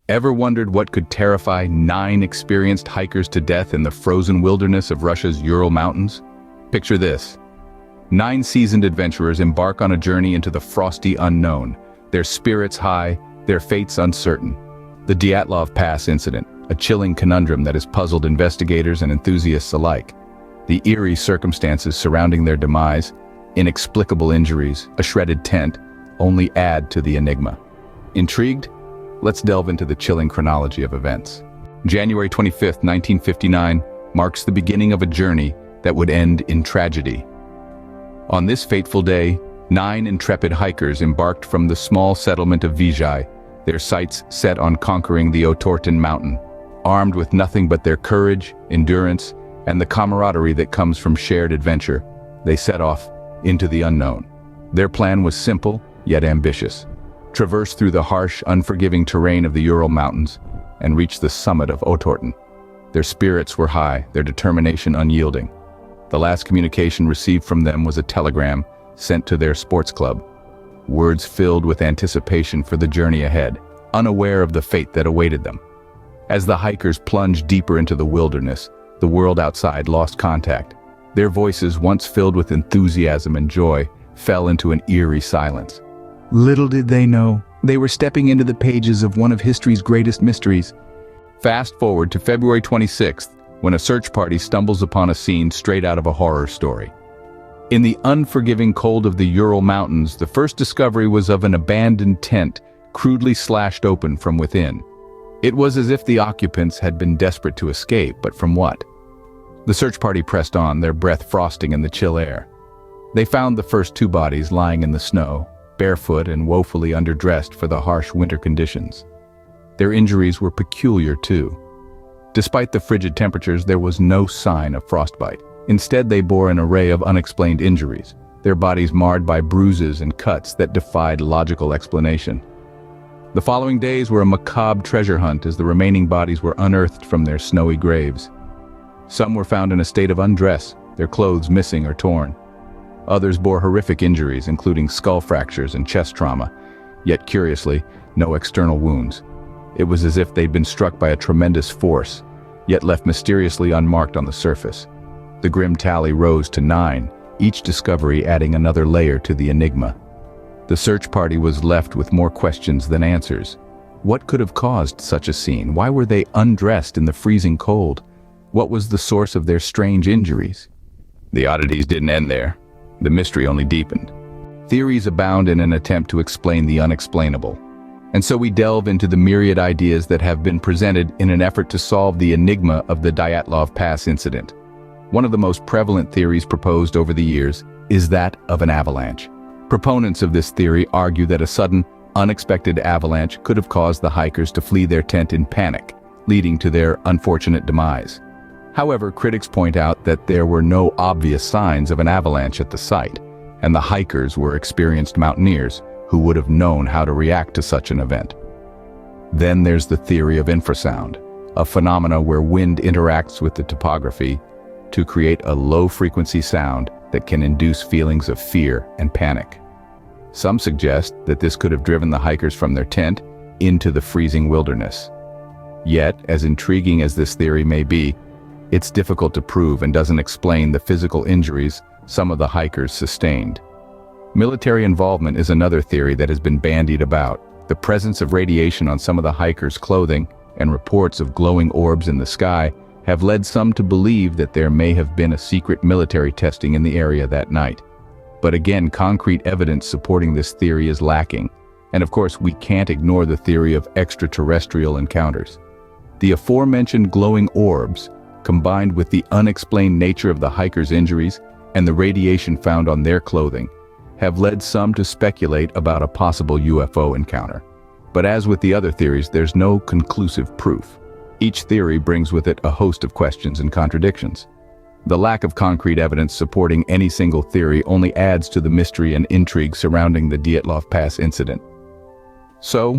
Ever wondered what could terrify 9 experienced hikers to death in the frozen wilderness of Russia's Ural Mountains? Picture this. 9 seasoned adventurers embark on a journey into the frosty unknown, their spirits high, their fates uncertain. The Dyatlov Pass incident, a chilling conundrum that has puzzled investigators and enthusiasts alike. The eerie circumstances surrounding their demise, inexplicable injuries, a shredded tent, only add to the enigma. Intrigued? Let's delve into the chilling chronology of events. January 25, 1959, marks the beginning of a journey that would end in tragedy. On this fateful day, 9 intrepid hikers embarked from the small settlement of Vizhai, their sights set on conquering the Otorten mountain. Armed with nothing but their courage, endurance, and the camaraderie that comes from shared adventure, they set off into the unknown. Their plan was simple, yet ambitious. Traverse through the harsh, unforgiving terrain of the Ural Mountains and reach the summit of Otorten. Their spirits were high, their determination unyielding. The last communication received from them was a telegram sent to their sports club. Words filled with anticipation for the journey ahead, unaware of the fate that awaited them. As the hikers plunged deeper into the wilderness, the world outside lost contact. Their voices, once filled with enthusiasm and joy, fell into an eerie silence. Little did they know, they were stepping into the pages of one of history's greatest mysteries. Fast forward to February 26th, when a search party stumbles upon a scene straight out of a horror story. In the unforgiving cold of the Ural Mountains, the first discovery was of an abandoned tent, crudely slashed open from within. It was as if the occupants had been desperate to escape, but from what? The search party pressed on, their breath frosting in the chill air. They found the first 2 bodies lying in the snow, barefoot and woefully underdressed for the harsh winter conditions. Their injuries were peculiar too. Despite the frigid temperatures, there was no sign of frostbite. Instead, they bore an array of unexplained injuries, their bodies marred by bruises and cuts that defied logical explanation. The following days were a macabre treasure hunt as the remaining bodies were unearthed from their snowy graves. Some were found in a state of undress, their clothes missing or torn. Others bore horrific injuries, including skull fractures and chest trauma, yet curiously, no external wounds. It was as if they'd been struck by a tremendous force, yet left mysteriously unmarked on the surface. The grim tally rose to 9, each discovery adding another layer to the enigma. The search party was left with more questions than answers. What could have caused such a scene? Why were they undressed in the freezing cold? What was the source of their strange injuries? The oddities didn't end there. The mystery only deepened. Theories abound in an attempt to explain the unexplainable. And so we delve into the myriad ideas that have been presented in an effort to solve the enigma of the Dyatlov Pass incident. One of the most prevalent theories proposed over the years is that of an avalanche. Proponents of this theory argue that a sudden, unexpected avalanche could have caused the hikers to flee their tent in panic, leading to their unfortunate demise. However, critics point out that there were no obvious signs of an avalanche at the site, and the hikers were experienced mountaineers who would have known how to react to such an event. Then there's the theory of infrasound, a phenomena where wind interacts with the topography to create a low-frequency sound that can induce feelings of fear and panic. Some suggest that this could have driven the hikers from their tent into the freezing wilderness. Yet, as intriguing as this theory may be, it's difficult to prove and doesn't explain the physical injuries some of the hikers sustained. Military involvement is another theory that has been bandied about. The presence of radiation on some of the hikers' clothing and reports of glowing orbs in the sky have led some to believe that there may have been a secret military testing in the area that night. But again, concrete evidence supporting this theory is lacking. And of course, we can't ignore the theory of extraterrestrial encounters. The aforementioned glowing orbs, combined with the unexplained nature of the hikers' injuries and the radiation found on their clothing, have led some to speculate about a possible UFO encounter. But as with the other theories, there's no conclusive proof. Each theory brings with it a host of questions and contradictions. The lack of concrete evidence supporting any single theory only adds to the mystery and intrigue surrounding the Dyatlov Pass incident. So,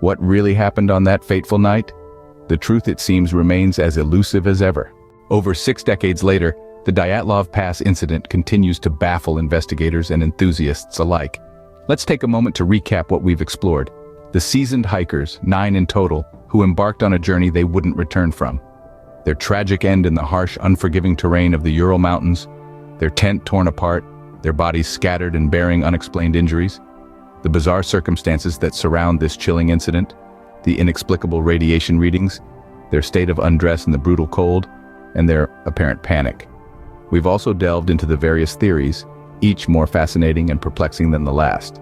what really happened on that fateful night? The truth, it seems, remains as elusive as ever. Over 6 decades later, the Dyatlov Pass incident continues to baffle investigators and enthusiasts alike. Let's take a moment to recap what we've explored. The The seasoned hikers, 9 in total, who embarked on a journey they wouldn't return from. Their tragic end in the harsh, unforgiving terrain of the Ural Mountains, their tent torn apart, their bodies scattered and bearing unexplained injuries. The bizarre circumstances that surround this chilling incident, the inexplicable radiation readings, their state of undress in the brutal cold, and their apparent panic. We've also delved into the various theories, each more fascinating and perplexing than the last.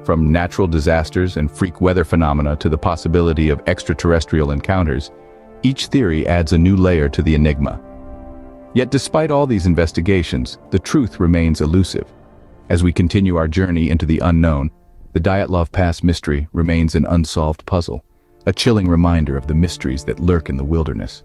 From natural disasters and freak weather phenomena to the possibility of extraterrestrial encounters, each theory adds a new layer to the enigma. Yet despite all these investigations, the truth remains elusive. As we continue our journey into the unknown, the Dyatlov Pass mystery remains an unsolved puzzle, a chilling reminder of the mysteries that lurk in the wilderness.